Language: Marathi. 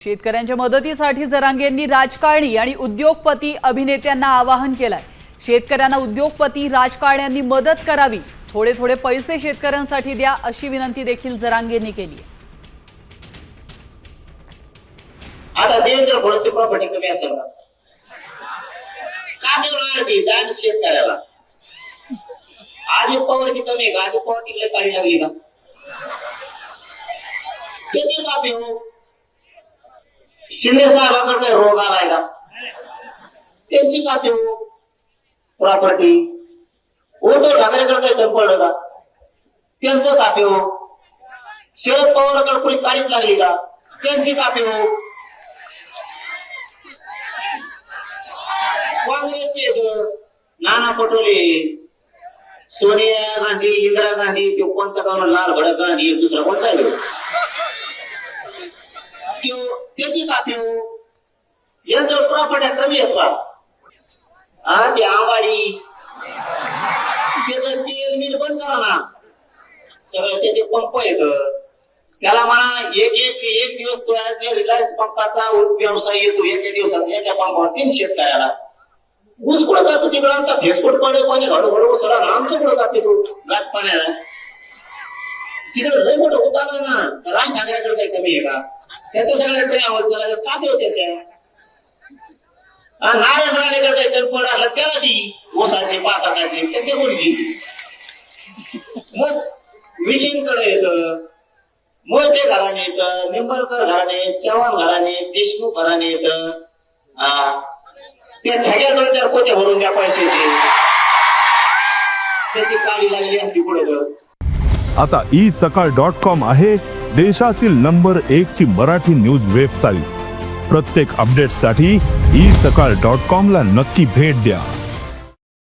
शेतकऱ्यांच्या मदतीसाठी जरांगेंनी राजकारणी आणि उद्योगपती अभिनेत्यांना आवाहन केलंय। शेतकऱ्यांना उद्योगपती राजकारण्यांनी मदत करावी, थोडे थोडे पैसे शेतकऱ्यांसाठी द्या अशी विनंती देखील जरांगेंनी केली। आता देवेंद्र फडणवीसची प्रॉपर्टी कमी असेल का मिळणार ती दान शेतकऱ्याला? आधी पॉवर्टी कमी आहे का? आधी पॉवर्टीला काढी लागली का? किती कापी हो? शिंदे साहेबांकडे रोग आलाय का? त्यांची कापी हो प्रॉपर्टी। उद्धव ठाकरेकडे काही कमी पडलं का? त्यांचं कापी हो। शरद पवारकडे कोणी काढीत लागली का? त्यांची कापी हो। काँग्रेसचे नाना पटोले, सोनिया गांधी, इंदिरा गांधी, तो कोणता गाव लाल भडक गांधी, दुसरा कोणता आहे त्याची कापी हो। यांच्या प्रॉपर्ट्या कमी आहेत का? हा ते आंबाडी त्याचं तेल मिल बंद करा ना, सगळं त्याचे पंप येत त्याला म्हणा एक दिवस रिलायन्स पंपाचा व्यवसाय येतो एका दिवसात एका पंपावर 3 शेतकऱ्याला ऊस कुठं जातो तिकडं आमचा फेसबुक पडे कोणी घडू सरा आमचं कुठं जाते तो गाछ पाण्याला तिकडे लय मोठं होता ना राम ठाकरेकडे काही कमी आहे का? त्याचं सगळं ट्रेन चालायचं का देऊ त्याच्या नारायण राणेकडे काही कमी पडला त्याला दी ऊसाचे पाटाचे त्याचे कोणी मग विलिंगकडे येतं, मोहिते घराणे येतं, निंबळकर घराणे, चव्हाण घराणे, देशमुख घराणे येतं, त्या सगळ्या 2-4 पोते भरून द्या पैशाचे, त्याची काळी लागली असती पुढे। आता isakal.com आहे देशातील नंबर 1 ची मराठी न्यूज वेबसाईट। प्रत्येक अपडेटसाठी isakal.com ला नक्की भेट द्या।